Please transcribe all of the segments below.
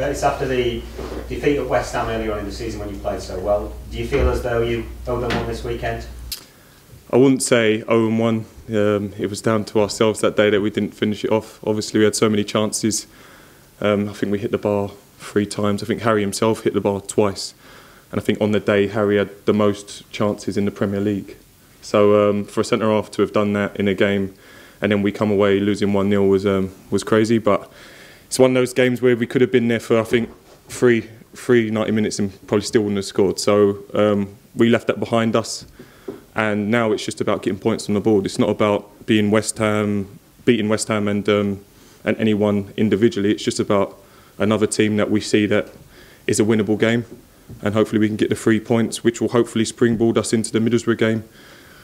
Curtis, after the defeat at West Ham earlier on in the season when you played so well, do you feel as though you owe them one this weekend? I wouldn't say 0-1. It was down to ourselves that day that we didn't finish it off. Obviously we had so many chances. I think we hit the bar 3 times. I think Harry himself hit the bar twice. And I think on the day Harry had the most chances in the Premier League. So for a centre-half to have done that in a game and then we come away losing 1-0 was crazy. But it's one of those games where we could have been there for, I think, three 90 minutes and probably still wouldn't have scored. So we left that behind us. And now it's just about getting points on the board. It's not about beating West Ham and anyone individually. It's just about another team that we see that is a winnable game. And hopefully we can get the 3 points, which will hopefully springboard us into the Middlesbrough game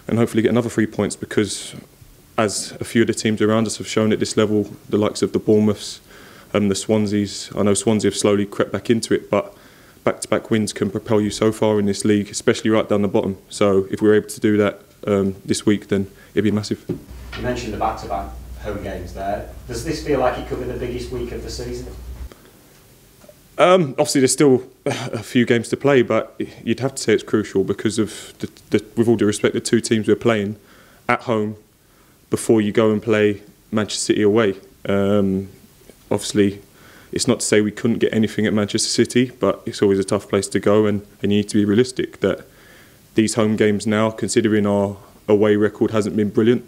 and hopefully get another 3 points, because as a few of the teams around us have shown at this level, the likes of the Bournemouths and the Swanseas, I know Swansea have slowly crept back into it, but back-to-back wins can propel you so far in this league, especially right down the bottom. So if we're able to do that this week, then it'd be massive. You mentioned the back-to-back home games there. Does this feel like it could be the biggest week of the season? Obviously there's still a few games to play, but you'd have to say it's crucial because of, with all due respect, the 2 teams we're playing at home before you go and play Manchester City away. Obviously, it's not to say we couldn't get anything at Manchester City, but it's always a tough place to go, and you need to be realistic that these home games now, considering our away record hasn't been brilliant,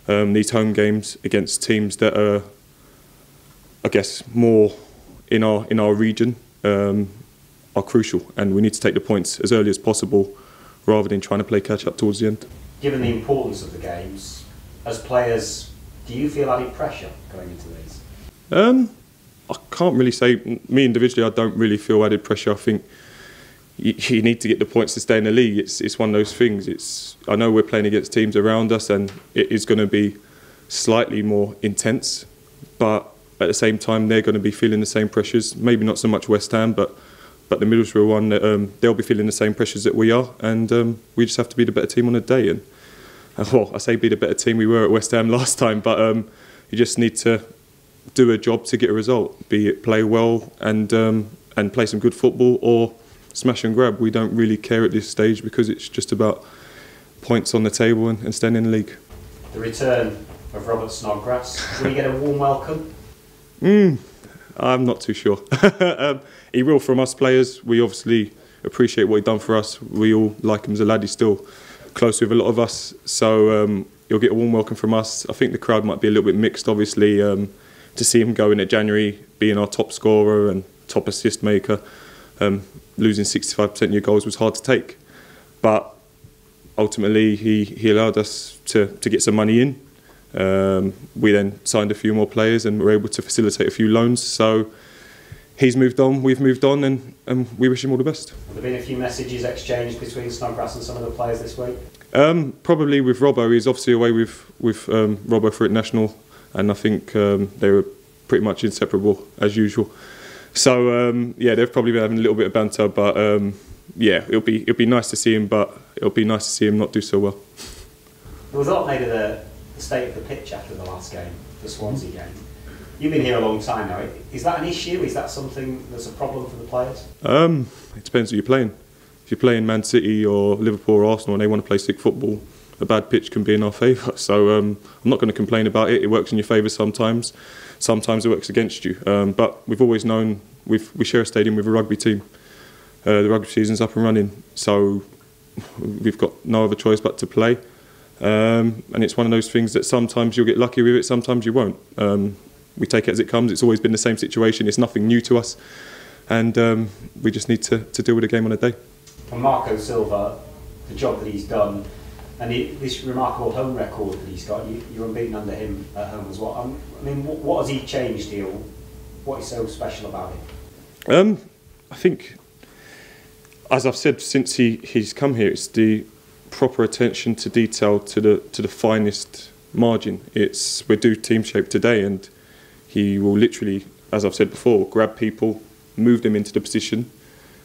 these home games against teams that are, I guess, more in our region are crucial, and we need to take the points as early as possible rather than trying to play catch up towards the end. Given the importance of the games, as players, do you feel added pressure going into these? I can't really say. Me individually, I don't really feel added pressure. I think you need to get the points to stay in the league. It's one of those things. I know we're playing against teams around us, and it is going to be slightly more intense, but at the same time, they're going to be feeling the same pressures. Maybe not so much West Ham, but the Middlesbrough one, they'll be feeling the same pressures that we are, and we just have to be the better team on the day. And well, I say be the better team. We were at West Ham last time, but you just need to do a job to get a result. Be it play well and play some good football, or smash and grab. We don't really care at this stage because it's just about points on the table and staying in the league. The return of Robert Snodgrass. Will he get a warm welcome? I'm not too sure. He will from us players. We obviously appreciate what he's done for us. We all like him as a lad. He's still close with a lot of us. So he'll get a warm welcome from us. I think the crowd might be a little bit mixed, obviously, to see him go in at January, being our top scorer and top assist maker. Losing 65% of your goals was hard to take. But ultimately, he allowed us to get some money in. We then signed a few more players and were able to facilitate a few loans. So he's moved on, we've moved on, and we wish him all the best. Have there been a few messages exchanged between Snodgrass and some of the players this week? Probably with Robbo. He's obviously away with Robbo for international, and I think they were pretty much inseparable as usual. So yeah, they've probably been having a little bit of banter, but yeah, it'll be nice to see him, but it'll be nice to see him not do so well. There was a lot made of the state of the pitch after the last game, the Swansea game. You've been here a long time now. Is that an issue? Is that something that's a problem for the players? It depends who you're playing. If you're playing Man City or Liverpool or Arsenal and they want to play sick football, a bad pitch can be in our favour. So I'm not going to complain about it. It works in your favour sometimes. Sometimes it works against you. But we've always known we share a stadium with a rugby team. The rugby season's up and running, so we've got no other choice but to play. And it's one of those things that sometimes you'll get lucky with it, sometimes you won't. We take it as it comes. It's always been the same situation. It's nothing new to us, and we just need to deal with the game on a day. And Marco Silva, the job that he's done, and this remarkable home record that he's got, you're unbeaten under him at home as well. I mean, what has he changed here? What is so special about him? I think, as I've said since he's come here, it's the proper attention to detail to the finest margin. We're do team shape today, and he will literally, as I've said before, grab people, move them into the position,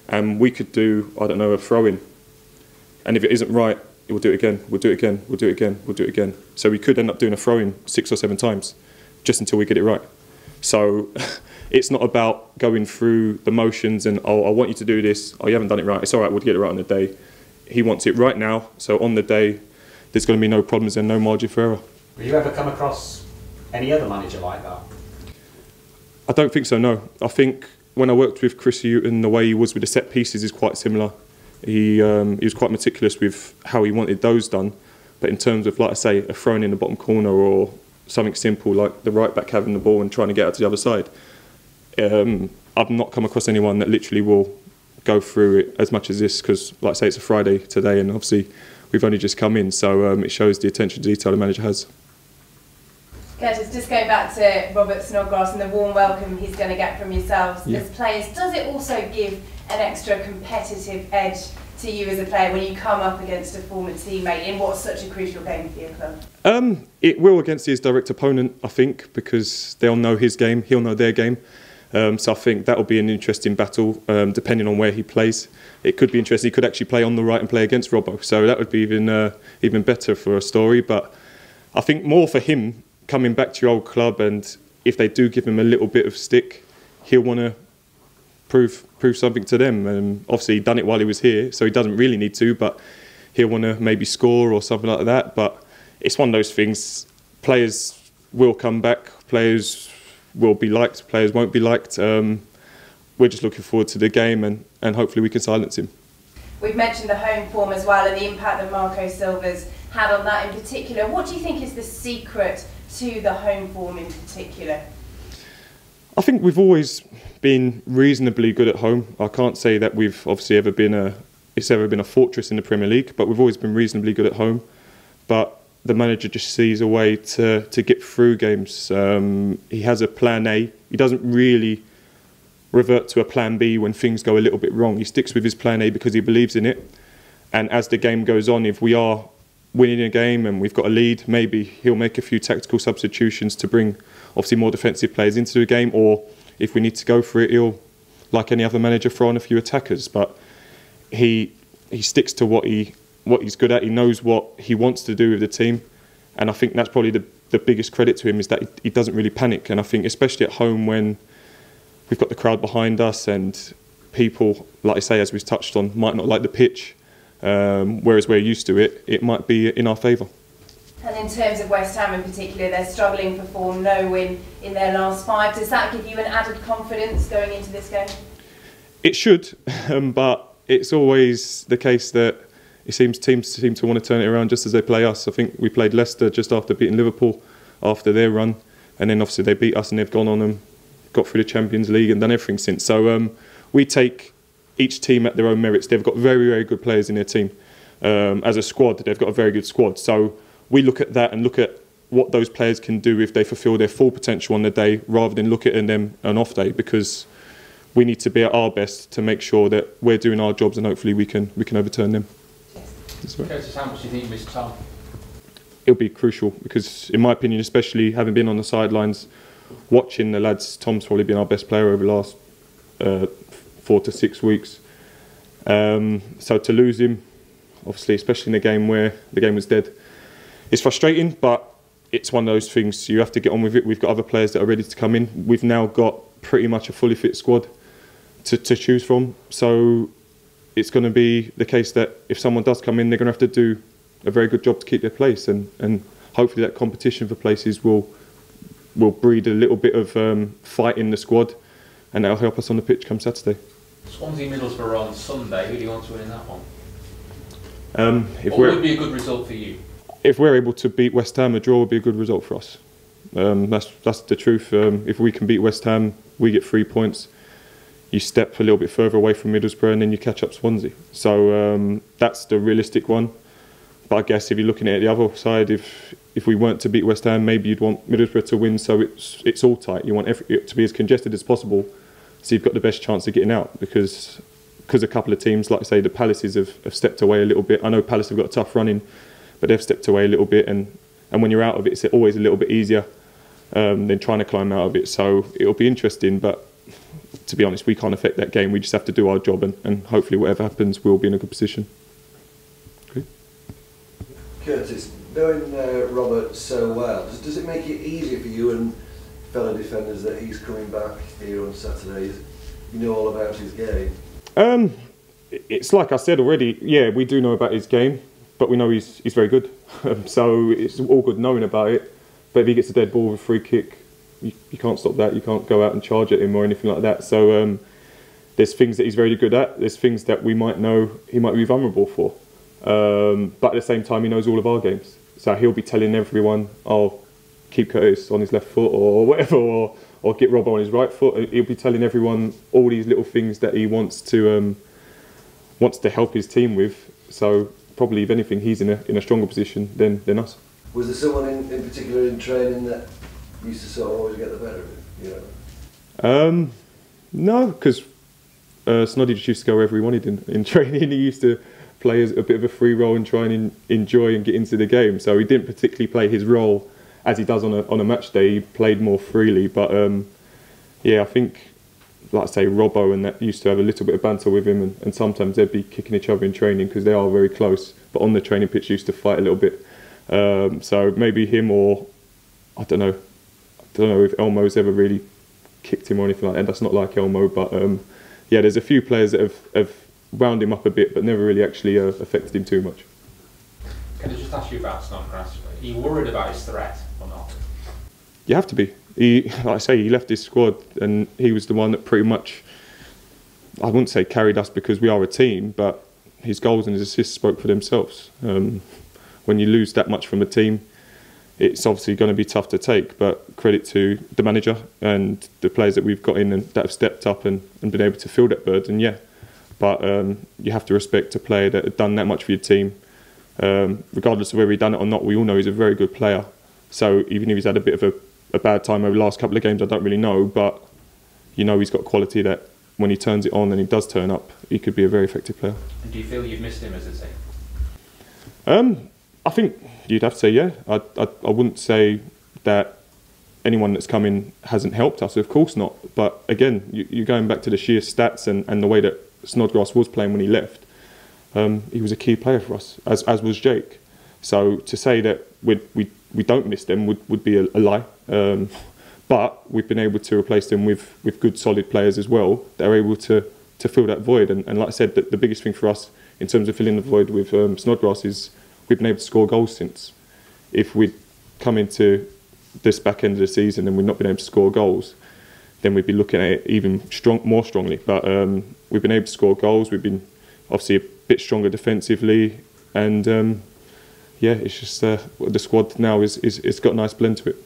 and we could do, I don't know, a throw-in, and if it isn't right, we'll do it again, we'll do it again, we'll do it again, we'll do it again. So we could end up doing a throw-in 6 or 7 times, just until we get it right. So it's not about going through the motions and, oh, I want you to do this, oh, you haven't done it right, it's all right, we'll get it right on the day. He wants it right now, so on the day there's going to be no problems and no margin for error. Have you ever come across any other manager like that? I don't think so, no. I think when I worked with Chris Hughton, the way he was with the set pieces is quite similar. He was quite meticulous with how he wanted those done, but in terms of, like I say, a throw in the bottom corner or something simple like the right back having the ball and trying to get out to the other side, I've not come across anyone that literally will go through it as much as this, because, like I say, it's a Friday today and obviously we've only just come in, so it shows the attention to detail the manager has. Curtis, just going back to Robert Snodgrass and the warm welcome he's going to get from yourselves as players, does it also give an extra competitive edge to you as a player when you come up against a former teammate in what's such a crucial game for your club? It will against his direct opponent, I think, because they'll know his game, he'll know their game. So I think that will be an interesting battle, depending on where he plays. It could be interesting. He could actually play on the right and play against Robbo, so that would be even better for a story. But I think more for him, coming back to your old club, and if they do give him a little bit of stick, he'll want to prove something to them. And obviously he'd done it while he was here, so he doesn't really need to, but he'll want to maybe score or something like that. But it's one of those things. Players will come back, players will be liked, players won't be liked. We're just looking forward to the game, and hopefully we can silence him. We've mentioned the home form as well and the impact that Marco Silva's had on that in particular. What do you think is the secret to the home form in particular? I think we've always been reasonably good at home. I can't say that we've obviously ever been a fortress in the Premier League, but we've always been reasonably good at home. But the manager just sees a way to get through games. He has a plan A. He doesn't really revert to a plan B when things go a little bit wrong. He sticks with his plan A because he believes in it. And as the game goes on, if we are winning a game and we've got a lead, maybe he'll make a few tactical substitutions to bring obviously more defensive players into the game, or if we need to go for it, he'll, like any other manager, throw on a few attackers. But he sticks to what he's good at. He knows what he wants to do with the team, and I think that's probably the biggest credit to him, is that he doesn't really panic. And I think especially at home, when we've got the crowd behind us and people, like I say, as we've touched on, might not like the pitch, whereas we're used to it, it might be in our favour. And in terms of West Ham in particular, they're struggling for form, no win in their last 5. Does that give you an added confidence going into this game? It should, but it's always the case that it seems teams seem to want to turn it around just as they play us. I think we played Leicester just after beating Liverpool after their run, and then obviously they beat us and they've gone on and got through the Champions League and done everything since. So we take each team at their own merits. They've got very, very good players in their team. As a squad, they've got a very good squad. So we look at that and look at what those players can do if they fulfil their full potential on the day, rather than look at them an off day, because we need to be at our best to make sure that we're doing our jobs and hopefully we can overturn them. Curtis, how much do you think you missed Tom? It'll be crucial because, in my opinion, especially having been on the sidelines, watching the lads, Tom's probably been our best player over the last 4 to 6 weeks. So to lose him, obviously, especially in a game where the game was dead, it's frustrating, but it's one of those things. You have to get on with it. We've got other players that are ready to come in. We've now got pretty much a fully fit squad to choose from. So it's going to be the case that if someone does come in, they're going to have to do a very good job to keep their place. And hopefully that competition for places will breed a little bit of fight in the squad, and that'll help us on the pitch come Saturday. Swansea Middlesbrough on Sunday. Who do you want to win in that one? What would be a good result for you? If we're able to beat West Ham, a draw would be a good result for us. That's the truth. If we can beat West Ham, we get 3 points. You step a little bit further away from Middlesbrough and then you catch up Swansea. So that's the realistic one. But I guess if you're looking at the other side, if we weren't to beat West Ham, maybe you'd want Middlesbrough to win, so it's all tight. You want it to be as congested as possible, so you've got the best chance of getting out. Because a couple of teams, like I say, the Palaces have stepped away a little bit. I know Palace have got a tough running, but they've stepped away a little bit, and when you're out of it, it's always a little bit easier than trying to climb out of it. So it'll be interesting, but to be honest, we can't affect that game. We just have to do our job, and hopefully whatever happens, we'll be in a good position. Okay. Curtis, knowing Robert so well, does it make it easier for you and fellow defenders that he's coming back here on Saturday? You know all about his game? It's like I said already, yeah, we do know about his game, but we know he's very good. So it's all good knowing about it. But if he gets a dead ball with a free kick, you can't stop that. You can't go out and charge at him or anything like that. So there's things that he's very good at. There's things that we might know he might be vulnerable for. But at the same time, he knows all of our games. So he'll be telling everyone, oh, keep Curtis on his left foot or whatever, or get Rob on his right foot. He'll be telling everyone all these little things that he wants to help his team with. So probably, if anything, he's in a stronger position than us. Was there someone in particular in training that used to sort of always get the better of him? You know? No, because Snoddy just used to go wherever he wanted in training. He used to play as a bit of a free role and try and enjoy and get into the game. So he didn't particularly play his role as he does on a match day. He played more freely. But yeah, I think, like I say, Robbo and that used to have a little bit of banter with him, and sometimes they'd be kicking each other in training because they are very close. But on the training pitch, used to fight a little bit. So maybe him, or I don't know if Elmo's ever really kicked him or anything like that. That's not like Elmo, but yeah, there's a few players that have wound him up a bit, but never really actually affected him too much. Can I just ask you about Snodgrass? Are you worried about his threat or not? You have to be. Like I say, he left his squad, and he was the one that pretty much, I wouldn't say carried us because we are a team, but his goals and his assists spoke for themselves. When you lose that much from a team, it's obviously going to be tough to take, but credit to the manager and the players that we've got in and that have stepped up and been able to fill that burden, yeah. But you have to respect a player that had done that much for your team. Regardless of whether he's done it or not, we all know he's a very good player. So even if he's had a bit of a bad time over the last couple of games, I don't really know, but you know he's got quality that when he turns it on and he does turn up, he could be a very effective player. And do you feel you've missed him as a team? I think you'd have to say yeah. I wouldn't say that anyone that's come in hasn't helped us, of course not. But again, you're going back to the sheer stats and the way that Snodgrass was playing when he left. He was a key player for us, as was Jake. So to say that we don't miss them would be a lie. But we've been able to replace them with good, solid players as well that are able to fill that void. And like I said, the biggest thing for us in terms of filling the void with Snodgrass is we've been able to score goals since. If we'd come into this back end of the season and we'd not been able to score goals, then we'd be looking at it even more strongly. But we've been able to score goals. We've been obviously a bit stronger defensively, and yeah, it's just the squad now is got a nice blend to it.